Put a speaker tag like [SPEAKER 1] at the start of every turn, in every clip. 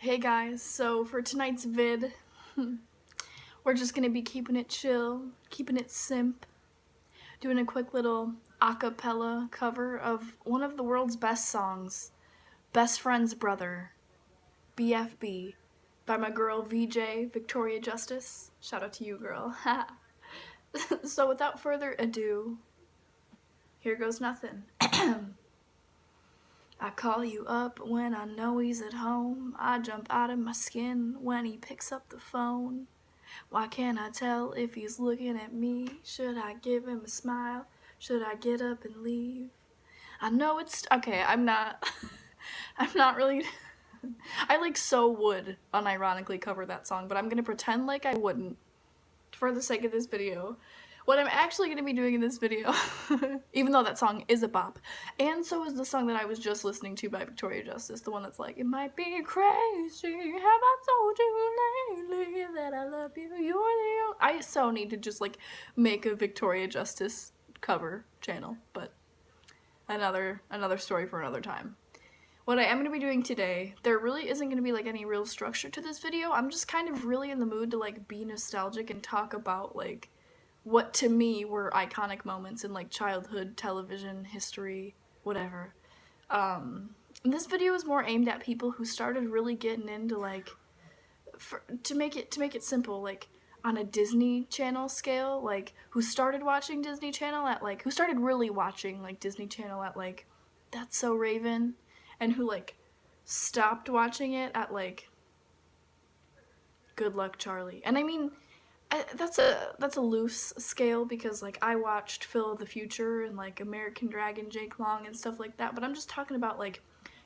[SPEAKER 1] Hey guys, so for tonight's vid, we're just gonna be keeping it chill, keeping it simp, doing a quick little a-cappella cover of one of the world's best songs, Best Friend's Brother, BFB, by my girl VJ, Victoria Justice. Shout out to you, girl. So without further ado, here goes nothing. I call you up when I know he's at home. I jump out of my skin when he picks up the phone. Why can't I tell if he's looking at me? Should I give him a smile? Should I get up and leave? I know it's okay. I'm not really I would unironically cover that song, but I'm gonna pretend like I wouldn't for the sake of this video. What I'm actually going to be doing in this video, even though that song is a bop, and so is the song that I was just listening to by Victoria Justice, the one that's like, it might be crazy, have I told you lately that I love you, you're the only... I so need to just like make a Victoria Justice cover channel, but another story for another time. What I am going to be doing today, there really isn't going to be like any real structure to this video. I'm just kind of really in the mood to like be nostalgic and talk about like what to me were iconic moments in like childhood television history, whatever. This video is more aimed at people who started really getting into like, to make it simple, like on a Disney Channel scale, like who started watching Disney Channel at like, who started really watching like Disney Channel at like That's So Raven, and who like stopped watching it at like Good Luck Charlie. And I mean, that's a loose scale because like I watched Phil of the Future and like American Dragon, Jake Long and stuff like that, but I'm just talking about like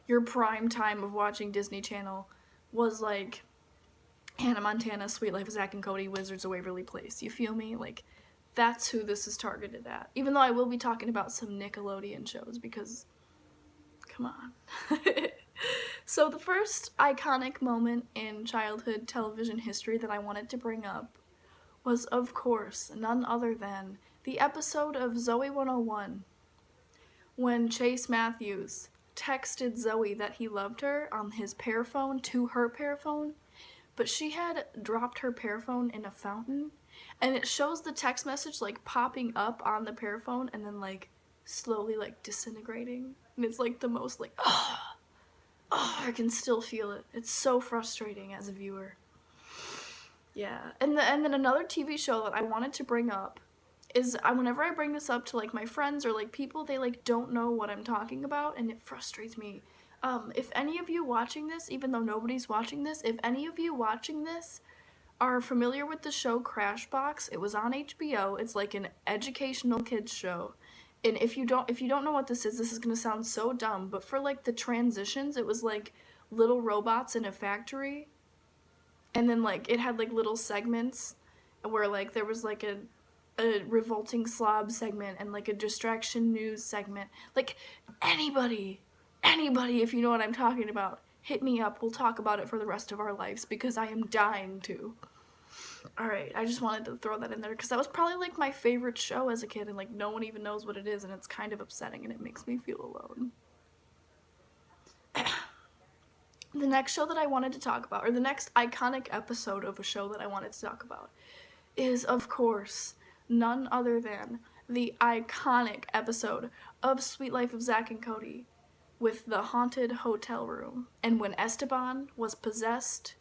[SPEAKER 1] your prime time of watching Disney Channel was like Hannah Montana, Sweet Life of Zack and Cody, Wizards of Waverly Place. You feel me? Like that's who this is targeted at. Even though I will be talking about some Nickelodeon shows because come on. So the first iconic moment in childhood television history that I wanted to bring up was, of course, none other than the episode of Zoey 101 when Chase Matthews texted Zoey that he loved her on his pear phone to her pear phone, but she had dropped her pear phone in a fountain, and it shows the text message like popping up on the pear phone and then like slowly like disintegrating, and it's like the most like oh, I can still feel it. It's so frustrating as a viewer. Yeah, and then another TV show that I wanted to bring up is whenever I bring this up to like my friends or like people, they like don't know what I'm talking about, and it frustrates me. If any of you watching this, even though nobody's watching this, if any of you watching this are familiar with the show Crashbox, it was on HBO. It's like an educational kids show. And if you don't know what this is gonna sound so dumb, but for like the transitions, it was like little robots in a factory. And then like it had like little segments where like there was like a revolting slob segment and like a distraction news segment. Like anybody if you know what I'm talking about, hit me up. We'll talk about it for the rest of our lives because I am dying to. Alright, I just wanted to throw that in there because that was probably like my favorite show as a kid, and like no one even knows what it is, and it's kind of upsetting and it makes me feel alone. The next show that I wanted to talk about, or the next iconic episode of a show that I wanted to talk about, is, of course, none other than the iconic episode of Sweet Life of Zack and Cody with the haunted hotel room. And when Esteban was possessed,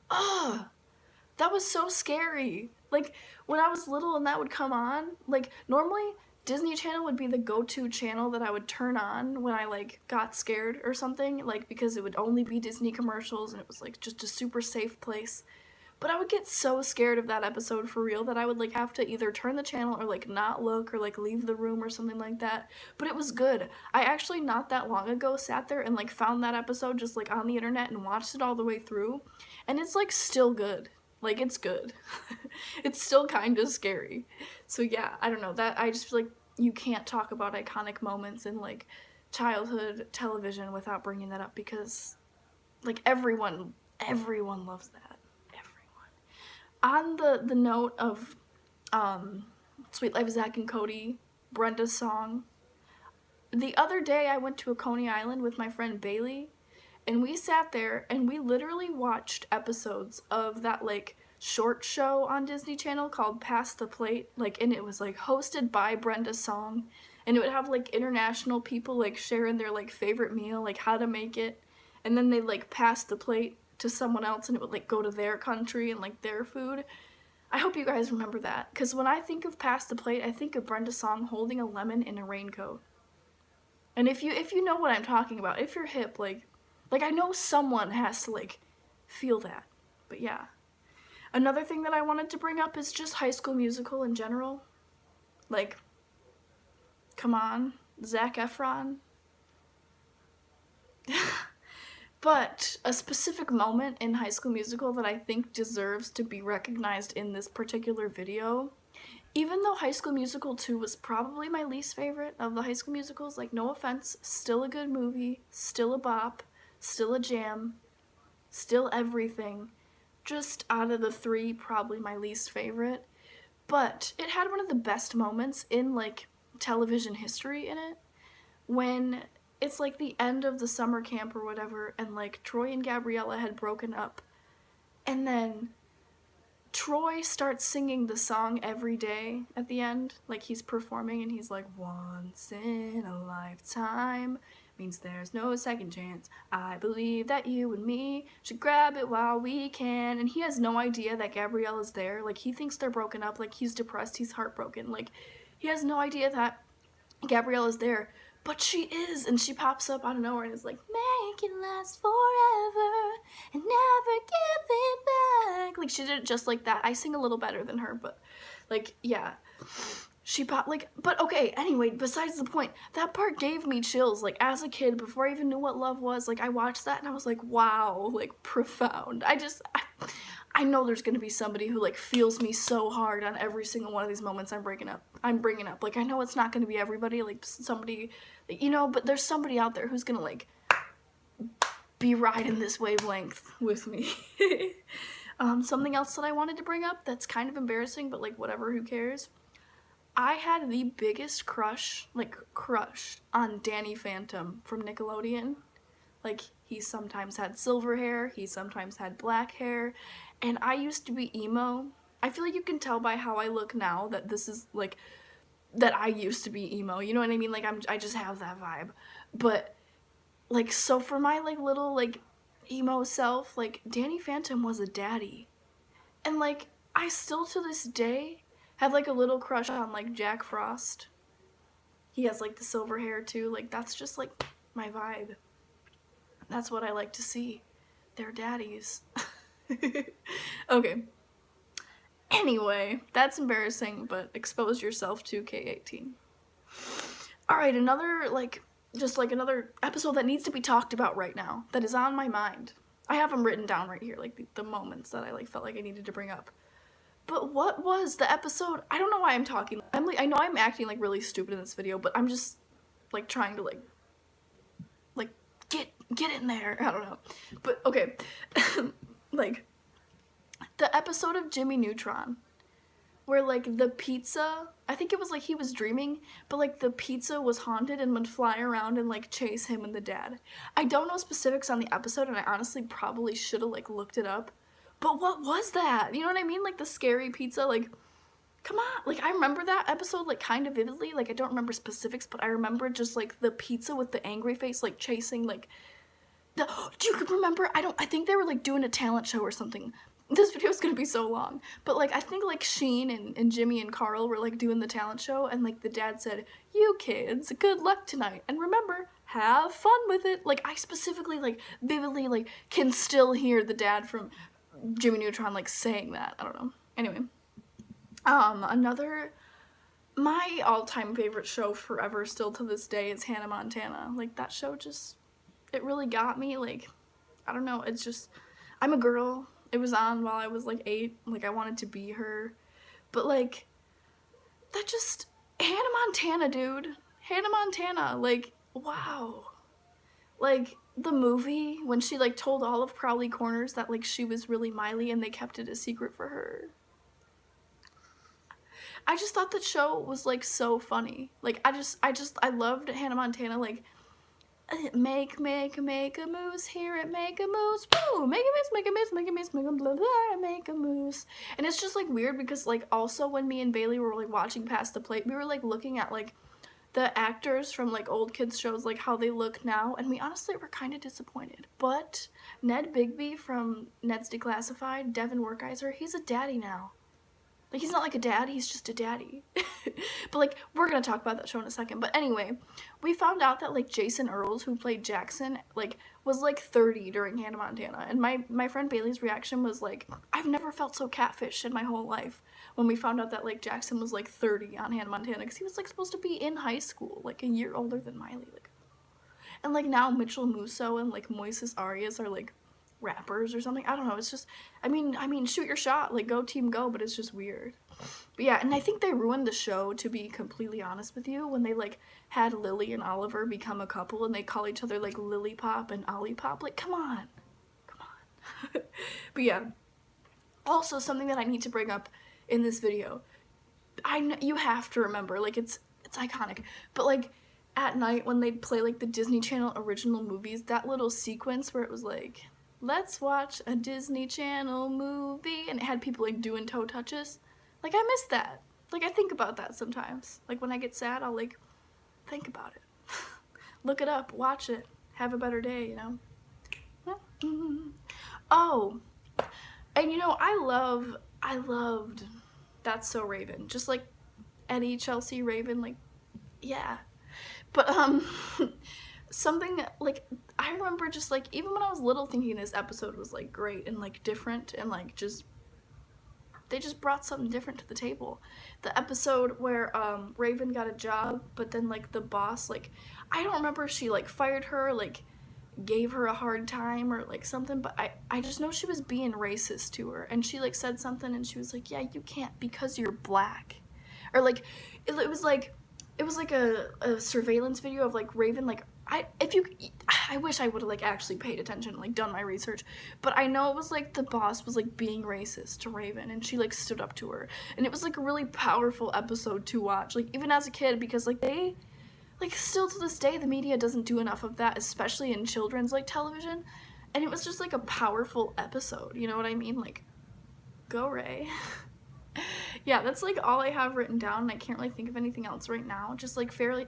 [SPEAKER 1] that was so scary. Like, when I was little and that would come on, like, normally Disney Channel would be the go-to channel that I would turn on when I like got scared or something, like because it would only be Disney commercials and it was like just a super safe place. But I would get so scared of that episode for real that I would like have to either turn the channel or like not look or like leave the room or something like that. But it was good. I actually not that long ago sat there and like found that episode just like on the internet and watched it all the way through, and it's like still good. Like, it's good. It's still kind of scary. So yeah, I don't know, that I just feel like you can't talk about iconic moments in like childhood television without bringing that up because like everyone loves that. Everyone. On the note of Sweet Life of Zack and Cody, Brenda's song, the other day I went to a Coney Island with my friend Bailey, and we sat there and we literally watched episodes of that like short show on Disney Channel called Pass the Plate, like, and it was like hosted by Brenda Song, and it would have like international people like sharing their like favorite meal, like how to make it, and then they like pass the plate to someone else and it would like go to their country and like their food. I hope you guys remember that, because when I think of Pass the Plate, I think of Brenda Song holding a lemon in a raincoat. And if you know what I'm talking about, if you're hip, like I know someone has to like feel that. But yeah. Another thing that I wanted to bring up is just High School Musical in general. Like, come on, Zac Efron. But a specific moment in High School Musical that I think deserves to be recognized in this particular video, even though High School Musical 2 was probably my least favorite of the High School Musicals, like, no offense, still a good movie, still a bop, still a jam, still everything. Just out of the three, probably my least favorite. But it had one of the best moments in, like, television history in it, when it's, like, the end of the summer camp or whatever, and, like, Troy and Gabriella had broken up, and then Troy starts singing the song every day at the end, like he's performing, and he's like, once in a lifetime means there's no second chance. I believe that you and me should grab it while we can. And he has no idea that Gabriella's there. Like, he thinks they're broken up, like he's depressed, he's heartbroken. Like, he has no idea that Gabriella's there. But she is, and she pops up out of nowhere and is like, make it last forever and never give it back. Like, she did it just like that. I sing a little better than her, but, like, yeah. She popped, like, but okay, anyway, besides the point, that part gave me chills. Like, as a kid, before I even knew what love was, like, I watched that and I was like, wow, like, profound. I know there's gonna be somebody who, like, feels me so hard on every single one of these moments I'm bringing up. Like, I know it's not gonna be everybody, like, somebody, you know, but there's somebody out there who's gonna, like, be riding this wavelength with me. Something else that I wanted to bring up that's kind of embarrassing, but, like, whatever, who cares? I had the biggest crush on Danny Phantom from Nickelodeon. Like, he sometimes had silver hair, he sometimes had black hair, and I used to be emo. I feel like you can tell by how I look now that this is, like, that I used to be emo, you know what I mean? Like, I just have that vibe. But, like, so for my, like, little, like, emo self, like, Danny Phantom was a daddy. And, like, I still to this day have, like, a little crush on, like, Jack Frost. He has, like, the silver hair, too. Like, that's just, like, my vibe. That's what I like to see. They're daddies. Okay. Anyway, that's embarrassing, but expose yourself to K-18. Alright, another, like, just, like, another episode that needs to be talked about right now, that is on my mind. I have them written down right here, like, the moments that I, like, felt like I needed to bring up. But what was the episode? I don't know why I'm talking. I know I'm acting, like, really stupid in this video, but I'm just, like, trying to, like get in there. I don't know. But, okay. Like, the episode of Jimmy Neutron, where, like, the pizza, I think it was, like, he was dreaming, but, like, the pizza was haunted and would fly around and, like, chase him and the dad. I don't know specifics on the episode, and I honestly probably should have, like, looked it up. But what was that? You know what I mean? Like, the scary pizza, like, come on. Like, I remember that episode, like, kind of vividly. Like, I don't remember specifics, but I remember just, like, the pizza with the angry face, like, chasing, like, do you remember? I think they were, like, doing a talent show or something. This video is gonna be so long. But, like, I think, like, Sheen and Jimmy and Carl were, like, doing the talent show, and, like, the dad said, you kids, good luck tonight. And remember, have fun with it. Like, I specifically, like, vividly, like, can still hear the dad from Jimmy Neutron, like, saying that. I don't know. Anyway. My all-time favorite show forever, still to this day, is Hannah Montana. Like, that show just, it really got me. Like, I don't know, it's just, I'm a girl. It was on while I was, like, 8. Like, I wanted to be her. But, like, that just, Hannah Montana, dude. Hannah Montana, like, wow. Like, the movie, when she, like, told all of Crowley Corners that, like, she was really Miley and they kept it a secret for her. I just thought that show was, like, so funny. Like, I loved Hannah Montana. Like, Make a moose, hear it, make a moose, woo, make a moose, make a moose, make a moose, make a blah blah, make a moose. And it's just like weird because like also when me and Bailey were like watching Past the Plate, we were like looking at like the actors from like old kids shows, like how they look now, and we honestly were kind of disappointed. But Ned Bigby from Ned's Declassified, Devin Werkheiser, he's a daddy now. Like, he's not like a dad, he's just a daddy. But, like, we're gonna talk about that show in a second. But anyway, we found out that, like, Jason Earls, who played Jackson, like, was, like, 30 during Hannah Montana. And my friend Bailey's reaction was, like, I've never felt so catfished in my whole life when we found out that, like, Jackson was, like, 30 on Hannah Montana. Because he was, like, supposed to be in high school, like, a year older than Miley. Like, and, like, now Mitchell Musso and, like, Moises Arias are, like, rappers or something. I don't know, it's just, I mean shoot your shot, like go team go, but it's just weird. But yeah, and I think they ruined the show, to be completely honest with you, when they like had Lily and Oliver become a couple and they call each other like Lily Pop and Ollie Pop. Like, come on. But yeah, also something that I need to bring up in this video, I know you have to remember, like it's iconic, but like at night when they'd play like the Disney Channel original movies, that little sequence where it was like, let's watch a Disney Channel movie, and it had people like doing toe touches. Like, I miss that. Like, I think about that sometimes. Like, when I get sad, I'll like think about it. Look it up, watch it, have a better day, you know. Oh, and you know, I loved That's So Raven, just like Eddie Chelsea Raven, like, yeah. But something like, I remember just like, even when I was little, thinking this episode was like great and like different, and like just, they just brought something different to the table. The episode where Raven got a job, but then like the boss, like, I don't remember if she like fired her, like gave her a hard time or like something, but I just know she was being racist to her, and she like said something and she was like, yeah, you can't because you're black, or like it was like a surveillance video of like Raven, like, I wish I would have like actually paid attention, like done my research, but I know it was like the boss was like being racist to Raven and she like stood up to her, and it was like a really powerful episode to watch, like even as a kid, because like they, like still to this day the media doesn't do enough of that, especially in children's like television, and it was just like a powerful episode, you know what I mean? Like, go Ray. Yeah, that's like all I have written down, and I can't really think of anything else right now. Just like Fairly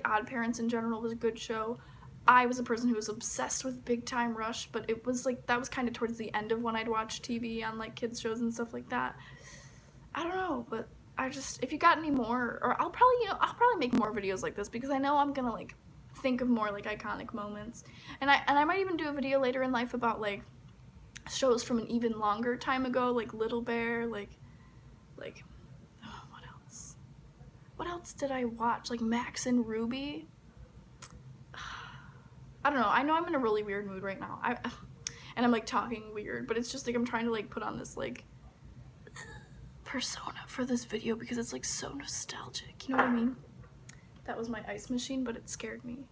[SPEAKER 1] Odd Parents in general was a good show. I was a person who was obsessed with Big Time Rush, but it was like, that was kind of towards the end of when I'd watch TV on like kids shows and stuff like that. I don't know, but I just, if you got any more, or I'll probably make more videos like this, because I know I'm gonna like think of more like iconic moments, and I might even do a video later in life about like shows from an even longer time ago, like Little Bear, like oh, what else did I watch? Like Max and Ruby. I don't know, I know I'm in a really weird mood right now, and I'm like talking weird, but it's just like I'm trying to like put on this like persona for this video because it's like so nostalgic, you know what I mean? That was my ice machine, but it scared me.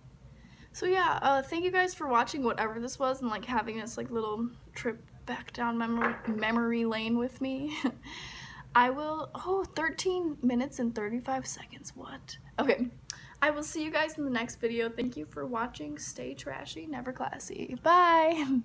[SPEAKER 1] So yeah, thank you guys for watching whatever this was, and like having this like little trip back down memory lane with me. I will, 13 minutes and 35 seconds, what? Okay, I will see you guys in the next video. Thank you for watching. Stay trashy, never classy. Bye!